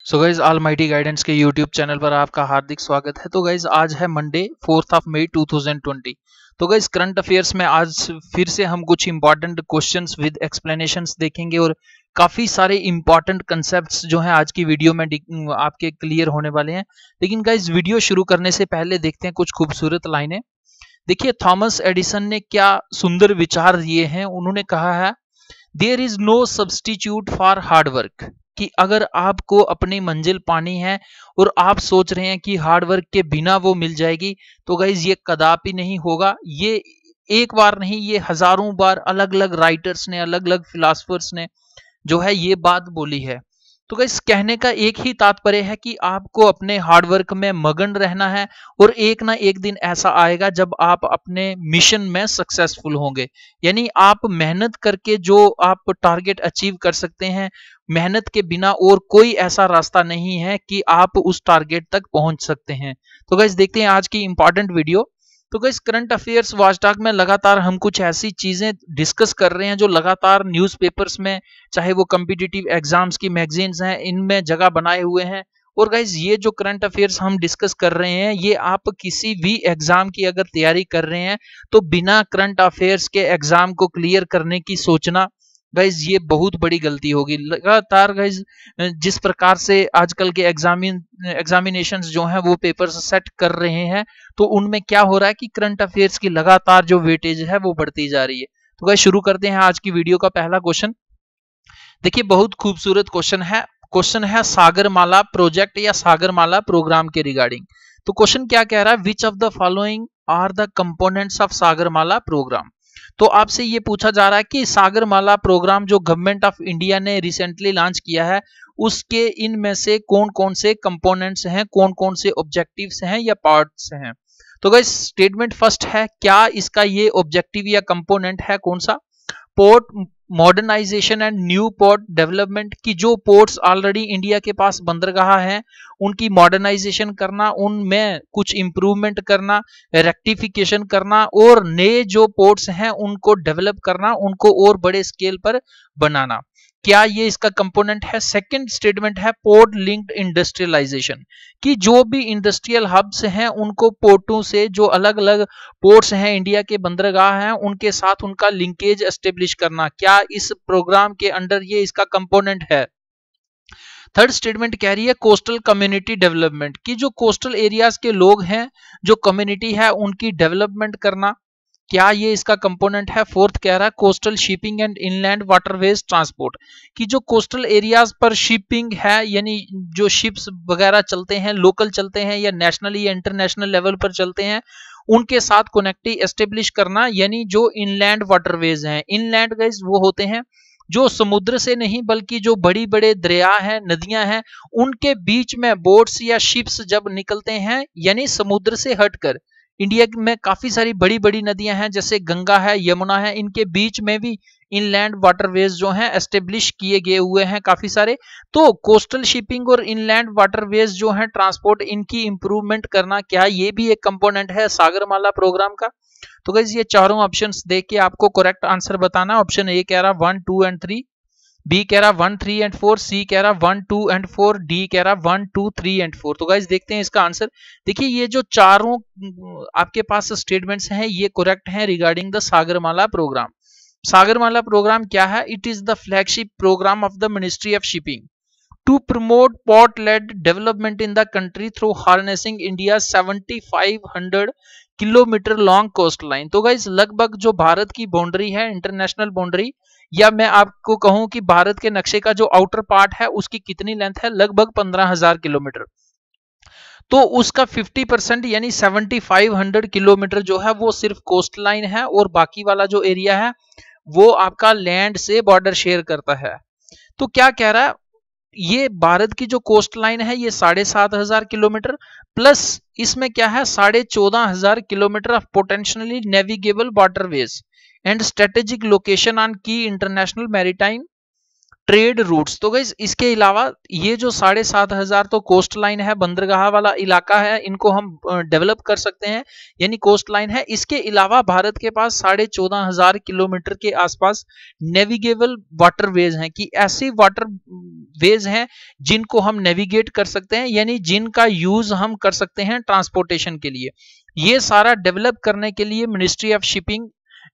So guys almighty guidance के YouTube channel पर आपका हार्दिक स्वागत है। तो गाइज आज है मंडे 4 मई 2020। तो गाइज करंट अफेयर्स में आज फिर से हम कुछ इंपॉर्टेंट क्वेश्चंस विद एक्सप्लेनेशंस देखेंगे और काफी सारे इंपॉर्टेंट कंसेप्ट्स जो हैं आज की वीडियो में आपके क्लियर होने वाले हैं। लेकिन गाइज वीडियो शुरू करने से पहले देखते हैं कुछ खूबसूरत लाइनें। देखिए थॉमस एडिसन ने क्या सुंदर विचार दिए हैं। उन्होंने कहा है there is no substitute for hard work, कि अगर आपको अपनी मंजिल पानी है और आप सोच रहे हैं कि हार्ड वर्क के बिना वो मिल जाएगी, तो गाइज ये कदापि नहीं होगा। ये एक बार नहीं, ये हजारों बार अलग अलग राइटर्स ने, अलग अलग फिलोसफर्स ने जो है ये बात बोली है। तो गाइस कहने का एक ही तात्पर्य है कि आपको अपने हार्ड वर्क में मगन रहना है और एक ना एक दिन ऐसा आएगा जब आप अपने मिशन में सक्सेसफुल होंगे। यानी आप मेहनत करके जो आप टारगेट अचीव कर सकते हैं, मेहनत के बिना और कोई ऐसा रास्ता नहीं है कि आप उस टारगेट तक पहुंच सकते हैं। तो गाइस देखते हैं आज की इंपॉर्टेंट वीडियो। तो गाइस करंट अफेयर्स वॉचडॉग में लगातार हम कुछ ऐसी चीजें डिस्कस कर रहे हैं जो लगातार न्यूज़पेपर्स में, चाहे वो कॉम्पिटिटिव एग्जाम्स की मैगजीन्स हैं, इनमें जगह बनाए हुए हैं। और गाइज ये जो करंट अफेयर्स हम डिस्कस कर रहे हैं, ये आप किसी भी एग्जाम की अगर तैयारी कर रहे हैं तो बिना करंट अफेयर्स के एग्जाम को क्लियर करने की सोचना गाइज ये बहुत बड़ी गलती होगी। लगातार गाइज जिस प्रकार से आजकल के एग्जामिनेशंस जो हैं वो पेपर्स सेट कर रहे हैं, तो उनमें क्या हो रहा है कि करंट अफेयर्स की लगातार जो वेटेज है वो बढ़ती जा रही है। तो गाइज शुरू करते हैं आज की वीडियो का पहला क्वेश्चन। देखिए बहुत खूबसूरत क्वेश्चन है सागरमाला प्रोजेक्ट या सागरमाला प्रोग्राम के रिगार्डिंग। तो क्वेश्चन क्या कह रहा है, which of the following are the components of Sagarmala programme. तो आपसे ये पूछा जा रहा है कि सागरमाला प्रोग्राम जो गवर्नमेंट ऑफ इंडिया ने रिसेंटली लॉन्च किया है, उसके इनमें से कौन कौन से कंपोनेंट्स हैं, कौन कौन से ऑब्जेक्टिव्स हैं या पार्ट्स हैं। तो गाइस स्टेटमेंट फर्स्ट है, क्या इसका ये ऑब्जेक्टिव या कंपोनेंट है कौन सा, port modernisation and new port development, की जो पोर्ट्स ऑलरेडी इंडिया के पास बंदरगाह हैं उनकी मॉडर्नाइजेशन करना, उनमें कुछ इंप्रूवमेंट करना, रेक्टिफिकेशन करना और नए जो पोर्ट्स हैं उनको डेवलप करना, उनको और बड़े स्केल पर बनाना। क्या ये इसका कंपोनेंट है। सेकंड स्टेटमेंट है पोर्ट लिंक्ड इंडस्ट्रियलाइजेशन, कि जो भी इंडस्ट्रियल हब्स हैं उनको पोर्टों से, जो अलग अलग पोर्ट्स हैं इंडिया के बंदरगाह हैं उनके साथ उनका लिंकेज एस्टेब्लिश करना, क्या इस प्रोग्राम के अंडर ये इसका कंपोनेंट है। थर्ड स्टेटमेंट कह रही है कोस्टल कम्युनिटी डेवलपमेंट, की जो कोस्टल एरियाज के लोग हैं, जो कम्युनिटी है उनकी डेवलपमेंट करना, क्या ये इसका कंपोनेंट है। फोर्थ कह रहा है coastal shipping and inland waterways transport, कि जो कोस्टल एरियाज पर शिपिंग है, यानी जो शिप्स वगैरह चलते हैं, लोकल चलते हैं या नेशनली या इंटरनेशनल लेवल पर चलते हैं, उनके साथ कनेक्टिविटी एस्टेब्लिश करना, यानी जो इनलैंड वाटरवेज हैं। इनलैंड गाइस वो होते हैं जो समुद्र से नहीं बल्कि जो बड़ी बड़े दरिया हैं, नदियां हैं, उनके बीच में बोट्स या शिप्स जब निकलते हैं, यानी समुद्र से हटकर। इंडिया में काफी सारी बड़ी बड़ी नदियां हैं, जैसे गंगा है, यमुना है, इनके बीच में भी इनलैंड वाटरवेज जो हैं एस्टेब्लिश किए गए हुए हैं काफी सारे। तो कोस्टल शिपिंग और इनलैंड वाटरवेज जो हैं ट्रांसपोर्ट, इनकी इंप्रूवमेंट करना, क्या ये भी एक कंपोनेंट है सागरमाला प्रोग्राम का। तो गाइस ये चारों ऑप्शंस देख के आपको करेक्ट आंसर बताना। ऑप्शन ए कह रहा 1, 2 एंड 3, बी कह रहा 1, 3 एंड 4, सी कह रहा 1, 2 एंड 4, डी कह रहा 1, 2, 3 एंड 4। तो गाइस देखते हैं इसका आंसर। देखिए ये जो चारों आपके पास स्टेटमेंट्स हैं ये करेक्ट हैं regarding the Sagarmala programme. Sagarmala programme क्या है, it is the flagship programme of the ministry of shipping to promote port-led development in the country through harnessing India's 7500 kilometre long coast line. तो गाइस लगभग जो भारत की boundary है, international boundary, या मैं आपको कहूं कि भारत के नक्शे का जो आउटर पार्ट है उसकी कितनी लेंथ है, लगभग 15,000 किलोमीटर। तो उसका 50% यानी 7500 किलोमीटर जो है वो सिर्फ कोस्ट लाइन है और बाकी वाला जो एरिया है वो आपका लैंड से बॉर्डर शेयर करता है। तो क्या कह रहा है, ये भारत की जो कोस्ट लाइन है ये 7,500 किलोमीटर प्लस इसमें क्या है 14,500 kilometre of potentially navigable waterways and strategic location on की इंटरनेशनल मैरीटाइम ट्रेड रूट्स। तो गाइस इसके अलावा ये जो 7,500 तो कोस्ट लाइन है, बंदरगाह वाला इलाका है, इनको हम डेवलप कर सकते हैं, यानी कोस्ट लाइन है। इसके अलावा भारत के पास 14,500 किलोमीटर के आसपास नेविगेबल वाटरवेज हैं, कि ऐसी वाटरवेज हैं जिनको हम नेविगेट कर सकते हैं, यानी जिनका यूज हम कर सकते हैं ट्रांसपोर्टेशन के लिए। ये सारा डेवलप करने के लिए मिनिस्ट्री ऑफ शिपिंग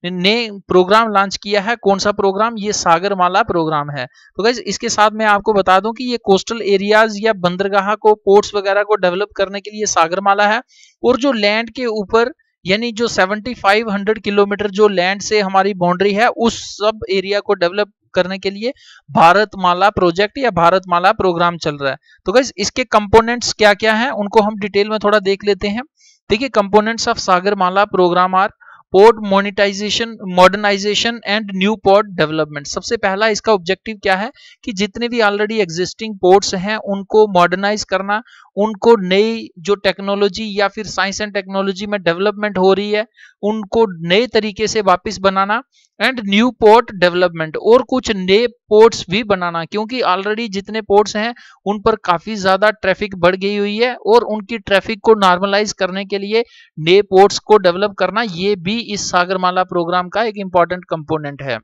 ने प्रोग्राम लॉन्च किया है। कौन सा प्रोग्राम? ये सागरमाला प्रोग्राम है। तो गाइस इसके साथ मैं आपको बता दूं कि ये कोस्टल एरियाज या बंदरगाह को, पोर्ट्स वगैरह को डेवलप करने के लिए सागरमाला है। और जो लैंड के ऊपर, यानी जो 7500 किलोमीटर जो लैंड से हमारी बाउंड्री है, उस सब एरिया को डेवलप करने के लिए भारतमाला प्रोजेक्ट या भारतमाला प्रोग्राम चल रहा है। तो गाइस इसके कंपोनेंट्स क्या क्या हैं उनको हम डिटेल में थोड़ा देख लेते हैं। देखिए, components of Sagarmala programme are port modernisation and new port development. सबसे पहला इसका ऑब्जेक्टिव क्या है कि जितने भी ऑलरेडी एग्जिस्टिंग पोर्ट्स हैं उनको मॉडर्नाइज करना, उनको नई जो टेक्नोलॉजी या फिर साइंस एंड टेक्नोलॉजी में डेवलपमेंट हो रही है उनको नए तरीके से वापस बनाना, एंड न्यू पोर्ट डेवलपमेंट, और कुछ नए पोर्ट्स भी बनाना, क्योंकि ऑलरेडी जितने पोर्ट्स हैं उन पर काफी ज्यादा ट्रैफिक बढ़ गई हुई है, और उनकी ट्रैफिक को नॉर्मलाइज करने के लिए नए पोर्ट्स को डेवलप करना, ये भी इस सागरमाला प्रोग्राम का एक इंपॉर्टेंट कंपोनेंट है।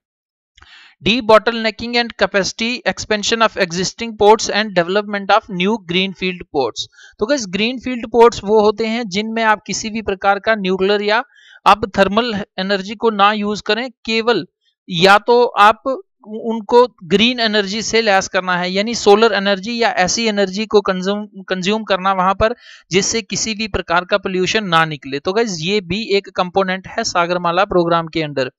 Debottlenecking and capacity expansion of existing ports and development of new greenfield ports. तो गाइस ग्रीनफील्ड पोर्ट्स वो होते हैं जिनमें आप किसी भी प्रकार का न्यूक्लियर या आप थर्मल एनर्जी को ना यूज करें, केवल या तो आप उनको ग्रीन एनर्जी से लैस करना है, यानी सोलर एनर्जी या ऐसी एनर्जी को कंज्यूम करना वहां पर जिससे किसी भी प्रकार का पोल्यूशन ना निकले। तो गाइस ये भी एक कंपोनेंट है सागरमाला प्रोग्राम के अंदर।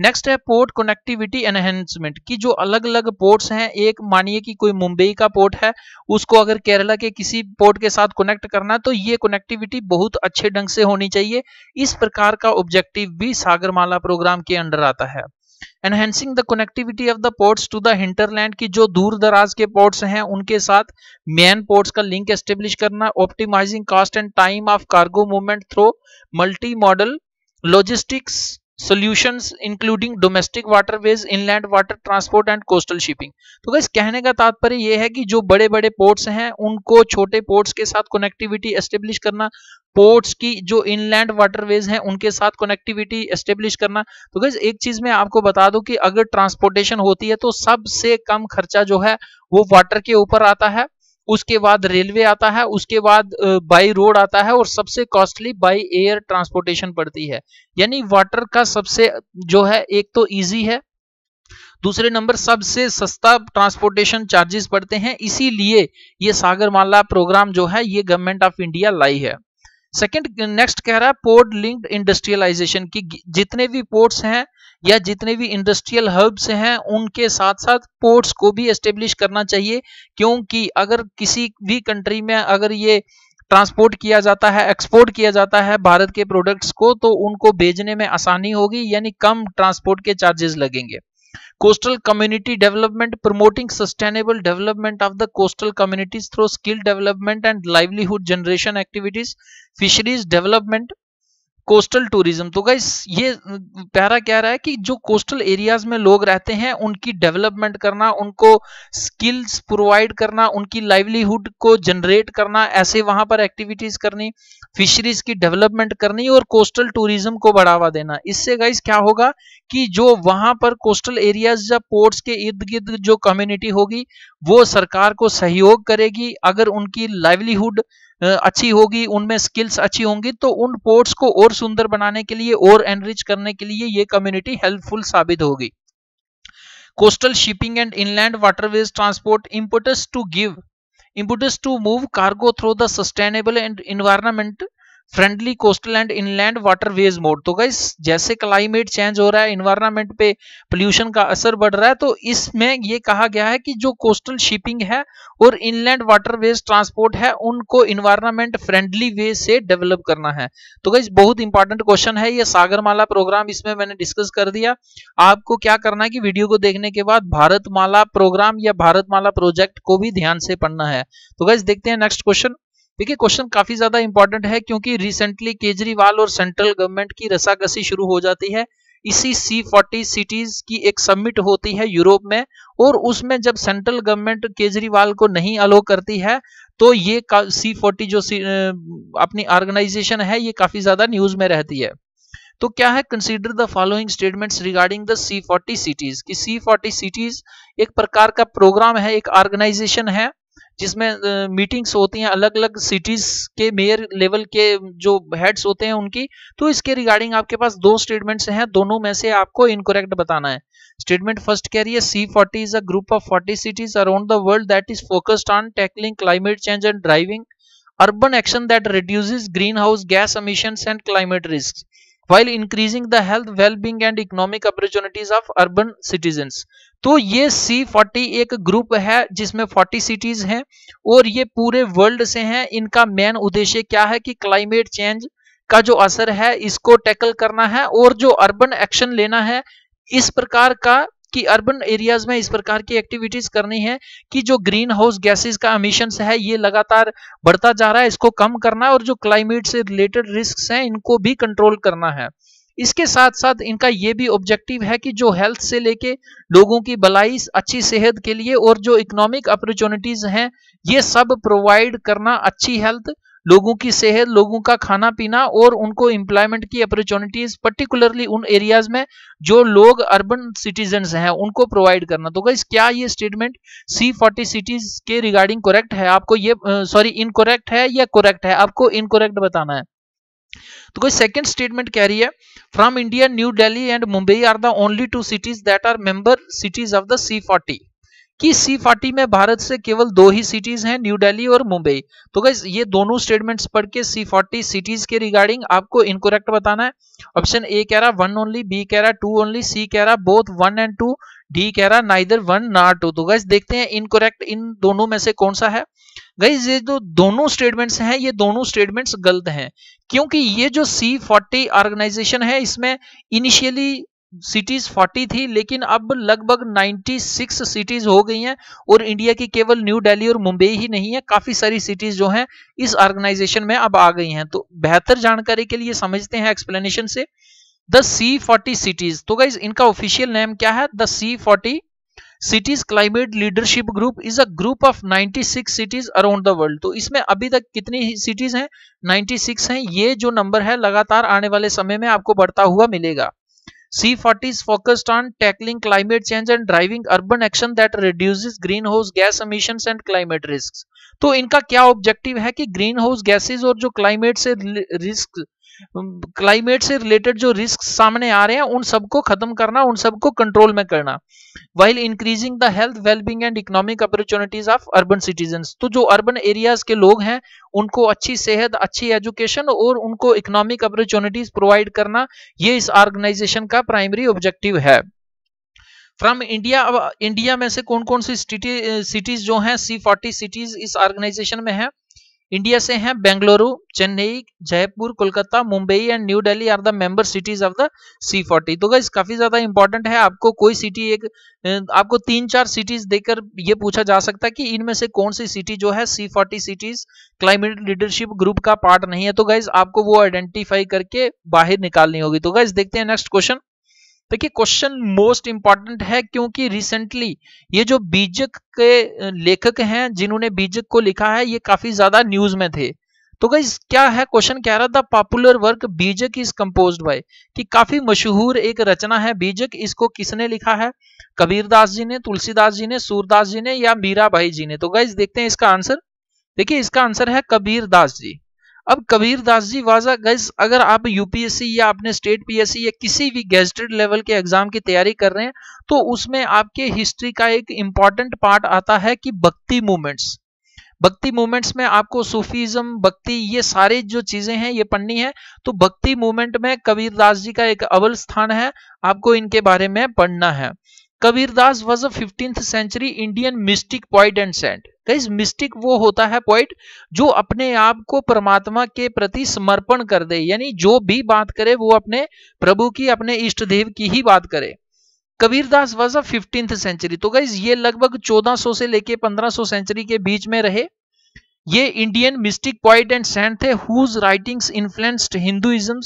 नेक्स्ट है पोर्ट कनेक्टिविटी एनहेंसमेंट, की जो अलग अलग पोर्ट्स हैं, एक मानिए कि कोई मुंबई का पोर्ट है, उसको अगर केरला के किसी पोर्ट के साथ कनेक्ट करना है तो ये कनेक्टिविटी बहुत अच्छे ढंग से होनी चाहिए। इस प्रकार का ऑब्जेक्टिव भी सागरमाला प्रोग्राम के अंडर आता है। Enhancing the connectivity of the ports to the hinterland, की जो दूर दराज के पोर्ट्स हैं उनके साथ मेन पोर्ट्स का लिंक एस्टेब्लिश करना। Optimising cost and time of cargo movement through multi modal logistics solutions including domestic waterways, inland water transport and coastal shipping। तो गाइस कहने का तात्पर्य यह है कि जो बड़े बड़े पोर्ट्स हैं उनको छोटे पोर्ट्स के साथ कनेक्टिविटी एस्टेब्लिश करना, पोर्ट्स की जो इनलैंड वाटरवेज हैं उनके साथ कनेक्टिविटी एस्टेब्लिश करना। तो गाइस एक चीज मैं आपको बता दूं कि अगर ट्रांसपोर्टेशन होती है तो सबसे कम खर्चा जो है वो वाटर के ऊपर आता है, उसके बाद रेलवे आता है, उसके बाद बाई रोड आता है, और सबसे कॉस्टली बाई एयर ट्रांसपोर्टेशन पड़ती है। यानी वाटर का सबसे जो है एक तो इजी है, दूसरे नंबर सबसे सस्ता ट्रांसपोर्टेशन चार्जेस पड़ते हैं, इसीलिए ये सागरमाला प्रोग्राम जो है ये गवर्नमेंट ऑफ इंडिया लाई है। सेकंड, नेक्स्ट कह रहा है पोर्ट लिंक्ड इंडस्ट्रियलाइजेशन, की जितने भी पोर्ट्स हैं या जितने भी इंडस्ट्रियल हब्स हैं उनके साथ साथ पोर्ट्स को भी एस्टेब्लिश करना चाहिए, क्योंकि अगर किसी भी कंट्री में अगर ये ट्रांसपोर्ट किया जाता है, एक्सपोर्ट किया जाता है भारत के प्रोडक्ट्स को, तो उनको भेजने में आसानी होगी, यानी कम ट्रांसपोर्ट के चार्जेस लगेंगे। Coastal community development, promoting sustainable development of the coastal communities through skill development and livelihood generation activities, fisheries development, coastal tourism. तो गाइस ये प्यारा कह रहा है कि जो कोस्टल एरियाज में लोग रहते हैं उनकी डेवलपमेंट करना, उनको स्किल्स प्रोवाइड करना, उनकी लाइवलीहुड को जनरेट करना, ऐसे वहां पर एक्टिविटीज करनी, फिशरीज की डेवलपमेंट करनी और कोस्टल टूरिज्म को बढ़ावा देना। इससे गाइस क्या होगा कि जो वहां पर कोस्टल एरियाज या पोर्ट्स के इर्द गिर्द जो कम्युनिटी होगी वो सरकार को सहयोग करेगी। अगर उनकी लाइवलीहुड अच्छी होगी, उनमें स्किल्स अच्छी होंगी, तो उन पोर्ट्स को और सुंदर बनाने के लिए और एनरिच करने के लिए ये कम्युनिटी हेल्पफुल साबित होगी। Coastal shipping and inland waterways transport, impetus to move cargo through the sustainable and environment friendly coastal and inland waterways mode. तो गाइस जैसे क्लाइमेट चेंज हो रहा है, इन्वायरमेंट पे पोल्यूशन का असर बढ़ रहा है, तो इसमें ये कहा गया है कि जो कोस्टल शिपिंग है और इनलैंड वाटरवेज ट्रांसपोर्ट है उनको इन्वायरमेंट फ्रेंडली वे से डेवलप करना है। तो गाइस बहुत इंपॉर्टेंट क्वेश्चन है ये सागरमाला प्रोग्राम, इसमें मैंने डिस्कस कर दिया। आपको क्या करना है कि वीडियो को देखने के बाद भारतमाला प्रोग्राम या भारतमाला प्रोजेक्ट को भी ध्यान से पढ़ना है। तो गाइस देखते हैं नेक्स्ट क्वेश्चन। देखिए क्वेश्चन काफी ज्यादा इंपॉर्टेंट है क्योंकि रिसेंटली केजरीवाल और सेंट्रल गवर्नमेंट की रसाकसी शुरू हो जाती है। इसी C40 सिटीज की एक समिट होती है यूरोप में, और उसमें जब सेंट्रल गवर्नमेंट केजरीवाल को नहीं अलो करती है तो ये C40 जो अपनी ऑर्गेनाइजेशन है ये काफी ज्यादा न्यूज में रहती है। तो क्या है, consider the following statements regarding the C40 cities कि C40 सिटीज एक प्रकार का प्रोग्राम है, एक ऑर्गेनाइजेशन है जिसमें मीटिंग्स होती हैं अलग अलग सिटीज के मेयर लेवल के जो हेड्स होते हैं उनकी। तो इसके रिगार्डिंग आपके पास दो स्टेटमेंट्स हैं, दोनों में से आपको इनकरेक्ट बताना है। स्टेटमेंट फर्स्ट कह रही है C40 is a group of 40 cities around the world that is focused on tackling climate change and driving urban action that reduces greenhouse gas emissions and climate risks while increasing the health, well-being and economic opportunities of urban citizens। तो ये C40 एक group है जिसमें 40 cities हैं और ये पूरे world से हैं। इनका मेन उद्देश्य क्या है कि क्लाइमेट चेंज का जो असर है इसको टैकल करना है और जो अर्बन एक्शन लेना है इस प्रकार का कि अर्बन एरियाज में इस प्रकार की एक्टिविटीज करनी है कि जो ग्रीन हाउस गैसेस का एमिशंस है ये लगातार बढ़ता जा रहा है, इसको कम करना है और जो क्लाइमेट से रिलेटेड रिस्क्स हैं इनको भी कंट्रोल करना है। इसके साथ साथ इनका ये भी ऑब्जेक्टिव है कि जो हेल्थ से लेके लोगों की भलाई, अच्छी सेहत के लिए और जो इकोनॉमिक अपॉर्चुनिटीज हैं ये सब प्रोवाइड करना, अच्छी हेल्थ, लोगों की सेहत, लोगों का खाना पीना और उनको एम्प्लॉयमेंट की अपॉर्चुनिटीज पर्टिकुलरली उन एरियाज में जो लोग अर्बन सिटीजन्स हैं उनको प्रोवाइड करना। तो गाइस क्या ये स्टेटमेंट C40 सिटीज के रिगार्डिंग करेक्ट है? आपको ये इनकरेक्ट है या करेक्ट है? आपको इनकरेक्ट बताना है। तो कोई सेकंड स्टेटमेंट कह रही है from India new Delhi and Mumbai are the only two cities that are member cities of the C40 कि C40 में भारत से केवल दो ही सिटीज हैं, न्यू दिल्ली और मुंबई। तो गाइस ये दोनों स्टेटमेंट्स पढ़ के C40 सिटीज के रिगार्डिंग आपको इनकरेक्ट बताना है। ऑप्शन ए कह रहा 1 ओनली, बी कह रहा 2 ओनली, सी कह रहा बोथ 1 एंड 2, डी कह रहा नाइदर 1 नॉट 2। तो गाइस देखते हैं इनकरेक्ट इन दोनों में से कौन सा है। गाइस ये जो दोनों स्टेटमेंट्स हैं ये दोनों स्टेटमेंट्स गलत हैं, क्योंकि ये जो C40 ऑर्गेनाइजेशन है इसमें इनिशियली सिटीज 40 थी लेकिन अब लगभग 96 सिटीज हो गई हैं और इंडिया की केवल न्यू दिल्ली और मुंबई ही नहीं है, काफी सारी सिटीज जो हैं इस ऑर्गेनाइजेशन में अब आ गई हैं। तो बेहतर जानकारी के लिए समझते हैं एक्सप्लेनेशन से द C40 सिटीज। तो गाइस इनका ऑफिशियल नेम क्या है? The C40 cities climate leadership group is a group of 96 cities around the world. तो इसमें अभी तक कितनी सिटीज हैं? 96 हैं। ये जो नंबर है लगातार आने वाले समय में आपको बढ़ता हुआ मिलेगा। C40 is focused on tackling climate change and driving urban action that reduces greenhouse gas emissions and climate risks। तो इनका क्या ऑब्जेक्टिव है कि ग्रीन हाउस गैसेज और जो क्लाइमेट से रिलेटेड जो रिस्क सामने आ रहे हैं उन सबको खत्म करना, उन सबको कंट्रोल में करना, while increasing the health, well-being and economic opportunities of urban citizens। तो जो अर्बन एरियाज के लोग हैं उनको अच्छी सेहत, अच्छी एजुकेशन और उनको इकोनॉमिक अपॉर्चुनिटीज प्रोवाइड करना, ये इस ऑर्गेनाइजेशन का प्राइमरी ऑब्जेक्टिव है। फ्रॉम इंडिया, अब इंडिया में से कौन कौन सी सिटीज जो हैं C40 सिटीज इस ऑर्गेनाइजेशन में है? इंडिया से हैं Bengaluru, Chennai, Jaipur, Kolkata, Mumbai and new Delhi are the member cities of the C40। तो गाइस काफी ज्यादा इंपॉर्टेंट है, आपको कोई सिटी आपको 3-4 सिटीज देकर ये पूछा जा सकता है कि इनमें से कौन सी सिटी जो है C40 cities climate leadership group का पार्ट नहीं है। तो गाइस आपको वो आइडेंटिफाई करके बाहर निकालनी होगी। तो गाइस देखते हैं नेक्स्ट क्वेश्चन। देखिए क्वेश्चन मोस्ट इंपॉर्टेंट है क्योंकि रिसेंटली ये जो बीजक के लेखक हैं जिन्होंने बीजक को लिखा है ये काफी ज्यादा न्यूज में थे। तो गाइस क्या है क्वेश्चन, कह रहा था पॉपुलर वर्क बीजक इज कंपोज्ड बाय कि काफी मशहूर एक रचना है बीजक, इसको किसने लिखा है? कबीरदास जी ने, तुलसीदास जी ने, सूरदास जी ने या मीराबाई जी ने? तो गाइस देखते हैं इसका आंसर। देखिए इसका आंसर है कबीरदास जी। अब कबीरदास जी वाजा गाइस, अगर आप यूपीएससी या अपने स्टेट पीएससी या किसी भी गेजेटेड लेवल के एग्जाम की तैयारी कर रहे हैं तो उसमें आपके हिस्ट्री का एक इंपॉर्टेंट पार्ट आता है कि भक्ति मूवमेंट्स। भक्ति मूवमेंट्स में आपको सूफीज्म, भक्ति, ये सारे जो चीजें हैं ये पढ़नी है। तो भक्ति मूवमेंट में कबीरदास जी का एक अव्वल स्थान है, आपको इनके बारे में पढ़ना है। Kabirdas was a 15th century Indian mystic poet and saint. Guys mystic वो होता है पोएट जो अपने आप को परमात्मा के प्रति समर्पण कर दे, यानी जो भी बात करे वो अपने प्रभु की, अपने इष्ट देव की ही बात करे। Kabirdas was a 15th century. तो गाइस ये लगभग 1400 से लेके 1500 सेंचुरी के बीच में रहे। ये Indian mystic poet and saint थे whose writings influenced Hinduism,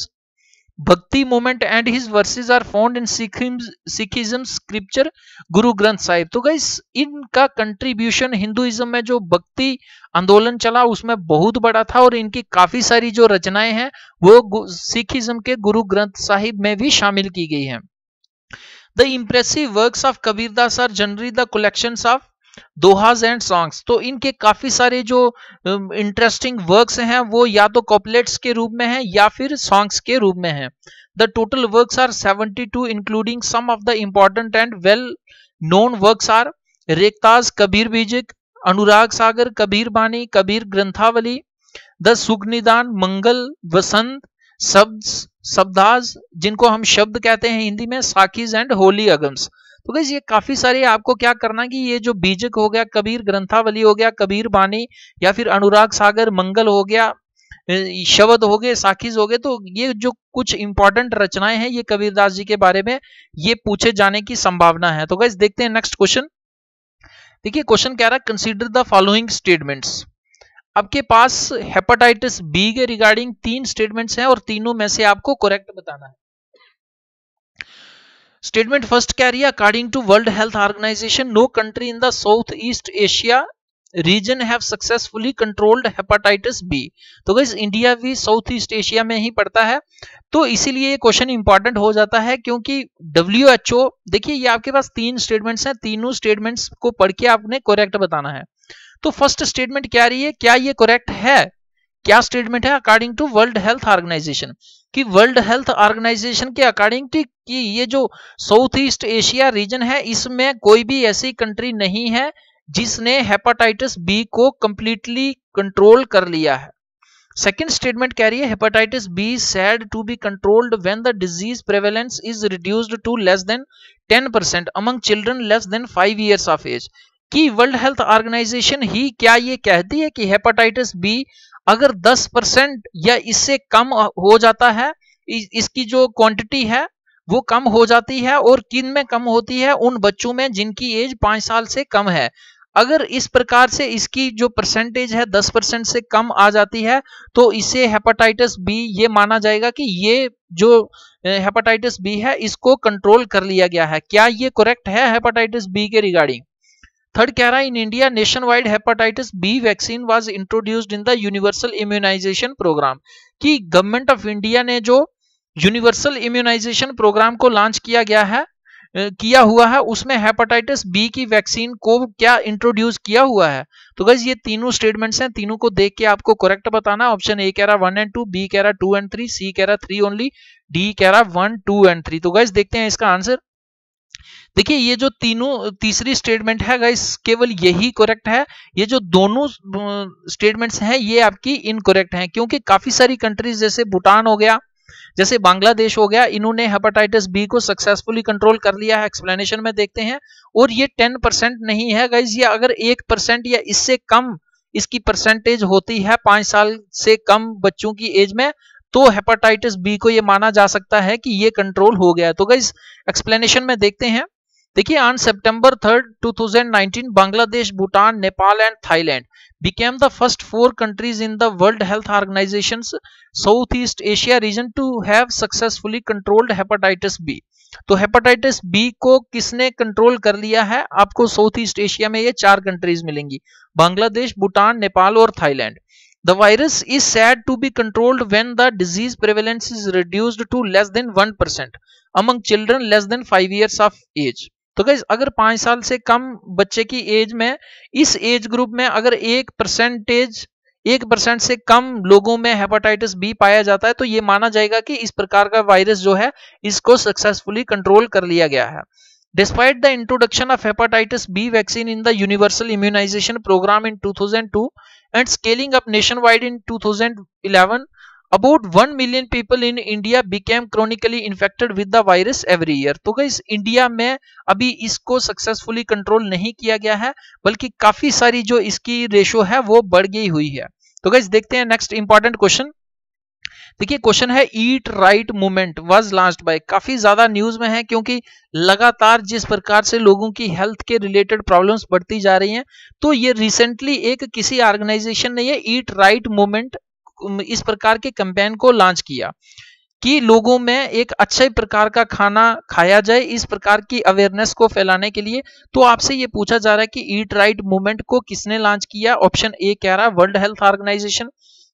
Bhakti movement and his verses are found in Sikhism scripture Guru Granth Sahib. तो गाइस इनका कंट्रीब्यूशन हिंदुइज्म में जो भक्ति आंदोलन चला उसमें बहुत बड़ा था और इनकी काफी सारी जो रचनाएं हैं वो सिखिज्म के गुरु ग्रंथ साहिब में भी शामिल की गई हैं। The impressive works of Kabirdas are generally the collections of dohas and songs. तो इनके काफी सारे जो इंटरेस्टिंग वर्क्स हैं वो या तो कॉपलेट्स के रूप में हैं या फिर सॉन्ग्स के रूप में हैं। The total works are 72 including some of the important and well known works are Rekhtas, Kabir Bijak, Anurag Sagar, Kabir Bani, Kabir Granthavali, the सुगनिदान, मंगल, वसंत, शब्दाज जिनको हम शब्द कहते हैं हिंदी में, साखीज एंड होली अगम्स। तो गाइस ये काफी सारे आपको क्या करना कि ये जो बीजक हो गया, कबीर ग्रंथावली हो गया, कबीर बानी या फिर अनुराग सागर, मंगल हो गया, शब्द हो गए, साखीज हो गए, तो ये जो कुछ इंपॉर्टेंट रचनाएं हैं ये कबीरदास जी के बारे में ये पूछे जाने की संभावना है। तो गाइस देखते हैं नेक्स्ट क्वेश्चन। देखिए क्वेश्चन कह रहा है कंसीडर द फॉलोइंग स्टेटमेंट्स। आपके पास हेपेटाइटिस बी के रिगार्डिंग 3 स्टेटमेंट्स हैं और तीनों में से आपको करेक्ट बताना है। स्टेटमेंट फर्स्ट कह रही है according to world health organisation no country in the south east Asia region have successfully controlled hepatitis B. तो गाइस इंडिया भी साउथ ईस्ट एशिया में ही पड़ता है, तो इसीलिए ये क्वेश्चन इंपॉर्टेंट हो जाता है क्योंकि WHO, देखिए ये आपके पास 3 स्टेटमेंट्स हैं, तीनों स्टेटमेंट्स को पढ़ के आपने करेक्ट बताना है। तो फर्स्ट स्टेटमेंट क्या रही है, क्या ये करेक्ट है? क्या स्टेटमेंट है? According to world health organisation, कि वर्ल्ड हेल्थ ऑर्गेनाइजेशन के अकॉर्डिंग कि ये जो साउथ ईस्ट एशिया रीजन है इसमें कोई भी ऐसी कंट्री नहीं है जिसने हेपेटाइटिस बी को कंप्लीटली कंट्रोल कर लिया है। सेकेंड स्टेटमेंट कह रही है hepatitis B said to be controlled when the disease prevalence is reduced to less than 10% among children less than 5 years of age. कि वर्ल्ड हेल्थ ऑर्गेनाइजेशन ही क्या ये कहती है कि हेपेटाइटिस बी अगर 10% या इससे कम हो जाता है, इसकी जो क्वांटिटी है वो कम हो जाती है, और किन में कम होती है? उन बच्चों में जिनकी एज 5 साल से कम है। अगर इस प्रकार से इसकी जो परसेंटेज है 10% से कम आ जाती है तो इसे हेपेटाइटिस बी ये माना जाएगा कि ये जो हेपेटाइटिस बी है इसको कंट्रोल कर लिया गया है। क्या ये करेक्ट है हेपेटाइटिस बी के रिगार्डिंग? थर्ड कह रहा है in India nation wide hepatitis B vaccine was introduced in the universal immunisation programme. कि गवर्नमेंट ऑफ इंडिया ने जो यूनिवर्सल इम्यूनाइजेशन प्रोग्राम को लॉन्च किया हुआ है उसमें हेपेटाइटिस बी की वैक्सीन को क्या इंट्रोड्यूस किया हुआ है। तो गाइस ये तीनों स्टेटमेंट्स हैं, तीनों को देख के आपको करेक्ट बताना। ऑप्शन ए कह रहा 1 and 2, बी कह रहा 2 and 3, सी कह रहा 3 ओनली, डी कह रहा 1, 2 and 3। तो गाइस देखते हैं इसका आंसर। देखिए ये जो तीसरी स्टेटमेंट है गाइस केवल यही करेक्ट है, ये जो दोनों स्टेटमेंट्स हैं ये आपकी इनकरेक्ट हैं, क्योंकि काफी सारी कंट्रीज जैसे भूटान हो गया, जैसे बांग्लादेश हो गया, इन्होंने हेपेटाइटिस बी को सक्सेसफुली कंट्रोल कर लिया है। एक्सप्लेनेशन में देखते हैं, और ये 10% नहीं है गाइस, ये अगर 1% या इससे कम इसकी परसेंटेज होती है 5 साल से कम बच्चों की एज में, तो हेपेटाइटिस बी को ये माना जा सकता है कि ये कंट्रोल हो गया है। तो गाइस एक्सप्लेनेशन में देखते हैं। देखिए on September 3rd 2019 Bangladesh, Bhutan, Nepal and Thailand became the first 4 countries in the World Health Organization's Southeast Asia region to have successfully controlled hepatitis B। तो हेपेटाइटिस बी को किसने कंट्रोल कर लिया है? आपको साउथ ईस्ट एशिया में ये 4 कंट्रीज मिलेंगी, बांग्लादेश, भूटान, नेपाल और Thailand. The virus is said to be controlled when the disease prevalence is reduced to less than 1% among children less than 5 years of age। तो गाइस अगर 5 साल से कम बच्चे की एज में, इस एज ग्रुप में अगर 1% से कम लोगों में हेपेटाइटिस बी पाया जाता है तो ये माना जाएगा कि इस प्रकार का वायरस जो है इसको सक्सेसफुली कंट्रोल कर लिया गया है। Despite the introduction of hepatitis B vaccine in the Universal Immunization Program in 2002 and scaling up nationwide in 2011, about 1 million people in India became chronically infected with the virus every year। तो guys India में अभी इसको successfully control नहीं किया गया है, बल्कि काफी सारी जो इसकी रेशो है वो बढ़ गई हुई है। तो गाइस देखते हैं नेक्स्ट इंपॉर्टेंट क्वेश्चन। देखिए क्वेश्चन है eat right movement was launched by, काफी ज्यादा न्यूज में है क्योंकि लगातार जिस प्रकार से लोगों की हेल्थ के रिलेटेड प्रॉब्लम्स बढ़ती जा रही हैं, तो ये रिसेंटली एक किसी ऑर्गेनाइजेशन ने ये ईट राइट मूवमेंट इस प्रकार के कैंपेन को लॉन्च किया। कि लोगों में एक अच्छे प्रकार का खाना खाया जाए, इस प्रकार की अवेयरनेस को फैलाने के लिए। तो आपसे ये पूछा जा रहा है कि ईट राइट मूवमेंट को किसने लॉन्च किया। ऑप्शन ए कह रहा है वर्ल्ड हेल्थ ऑर्गेनाइजेशन,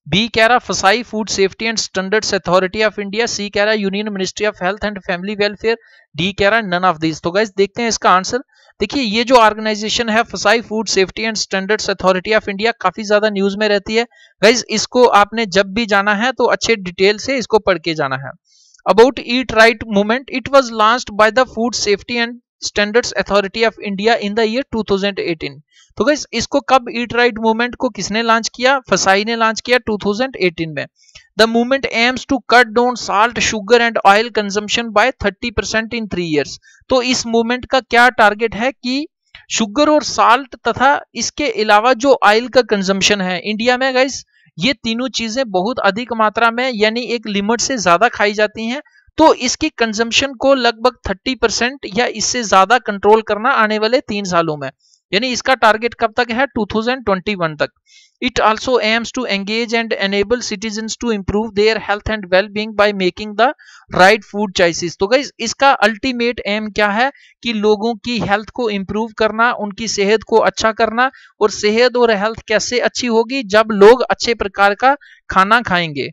बी कह रहा FSSAI food safety and standards authority of India, C कह रहा union ministry of health and family welfare, D कह रहा नन ऑफ दिस। तो गाइस देखते हैं इसका आंसर। देखिए ये जो ऑर्गेनाइजेशन है फसाई food safety and standards authority of India, काफी ज्यादा न्यूज में रहती है गाइस। इसको आपने जब भी जाना है तो अच्छे डिटेल से इसको पढ़ के जाना है। About eat right movement, it was launched by the food safety and standards authority of India in the year 2018। तो गाइस इसको कब ईट राइट मूवमेंट को किसने लॉन्च किया? फसाई ने लॉन्च किया 2018 में। The movement aims to cut down salt sugar and oil consumption by 30% in 3 years। तो इस मूवमेंट का क्या टारगेट है कि शुगर और साल्ट तथा इसके अलावा जो ऑयल का कंजम्पशन है इंडिया में गाइस, ये तीनों चीजें बहुत अधिक मात्रा में यानी एक लिमिट से ज्यादा खाई जाती हैं। तो इसकी कंजम्पशन को लगभग 30% या इससे ज्यादा कंट्रोल करना आने वाले 3 सालों में, यानी इसका टारगेट कब तक है? 2021 तक। It also aims to engage and enable citizens to improve their health and well being by making the right food choices. तो गाइस इसका अल्टीमेट एम क्या है कि लोगों की हेल्थ को इंप्रूव करना, उनकी सेहत को अच्छा करना। और सेहत और हेल्थ कैसे अच्छी होगी? जब लोग अच्छे प्रकार का खाना खाएंगे।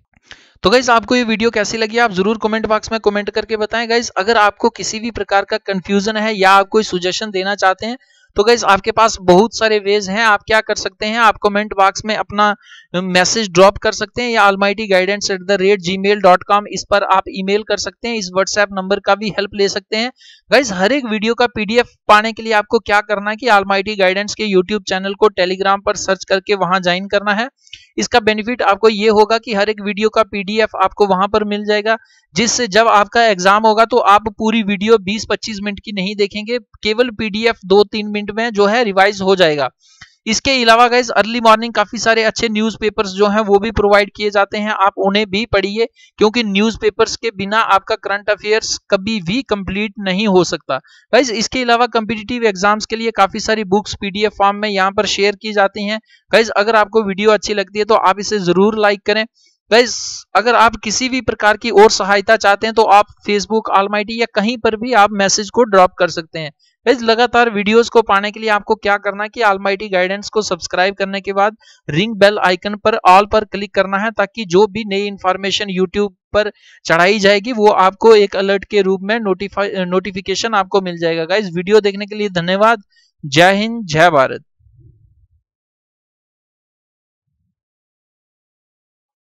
तो गाइस आपको ये वीडियो कैसी लगी आप जरूर कमेंट बॉक्स में कमेंट करके बताएं। गाइस अगर आपको किसी भी प्रकार का कंफ्यूजन है या आप कोई सुजेशन देना चाहते हैं तो गाइस आपके पास बहुत सारे वेज हैं। आप क्या कर सकते हैं, आप कमेंट बॉक्स में अपना मैसेज ड्रॉप कर सकते हैं या almightyguidance@gmail.com इस पर आप ईमेल कर सकते हैं। इस व्हाट्सएप नंबर का भी हेल्प ले सकते हैं। गाइस हर एक वीडियो का पीडीएफ पाने के लिए आपको क्या करना है कि ऑलमाइटी गाइडेंस के यूट्यूब चैनल को टेलीग्राम पर सर्च करके वहां ज्वाइन करना है। इसका बेनिफिट आपको ये होगा कि हर एक वीडियो का पीडीएफ आपको वहां पर मिल जाएगा, जिससे जब आपका एग्जाम होगा तो आप पूरी वीडियो 20-25 मिनट की नहीं देखेंगे, केवल पीडीएफ 2-3 मिनट में जो है रिवाइज हो जाएगा। इसके अलावा गाइस अर्ली मॉर्निंग काफी सारे अच्छे न्यूज़पेपर्स जो हैं वो भी प्रोवाइड किए जाते हैं, आप उन्हें भी पढ़िए क्योंकि न्यूज़पेपर्स के बिना आपका करंट अफेयर्स कभी भी कंप्लीट नहीं हो सकता। गाइस इसके अलावा कॉम्पिटिटिव एग्जाम्स के लिए काफी सारी बुक्स पीडीएफ फॉर्म में यहाँ पर शेयर की जाती हैं। गाइस अगर आपको वीडियो अच्छी लगती है तो आप इसे जरूर लाइक करें। गाइस अगर आप किसी भी प्रकार की और सहायता चाहते हैं तो आप फेसबुक ऑलमाइटी या कहीं पर भी आप मैसेज को ड्रॉप कर सकते हैं। गाइस लगातार वीडियोस को पाने के लिए आपको क्या करना है कि ऑलमाइटी गाइडेंस को सब्सक्राइब करने के बाद रिंग बेल आइकन पर ऑल पर क्लिक करना है, ताकि जो भी नई इंफॉर्मेशन यूट्यूब पर चढ़ाई जाएगी वो आपको एक अलर्ट के रूप में नोटिफिकेशन आपको मिल जाएगा। गाइस वीडियो देखने के लिए धन्यवाद। जय हिंद, जय भारत।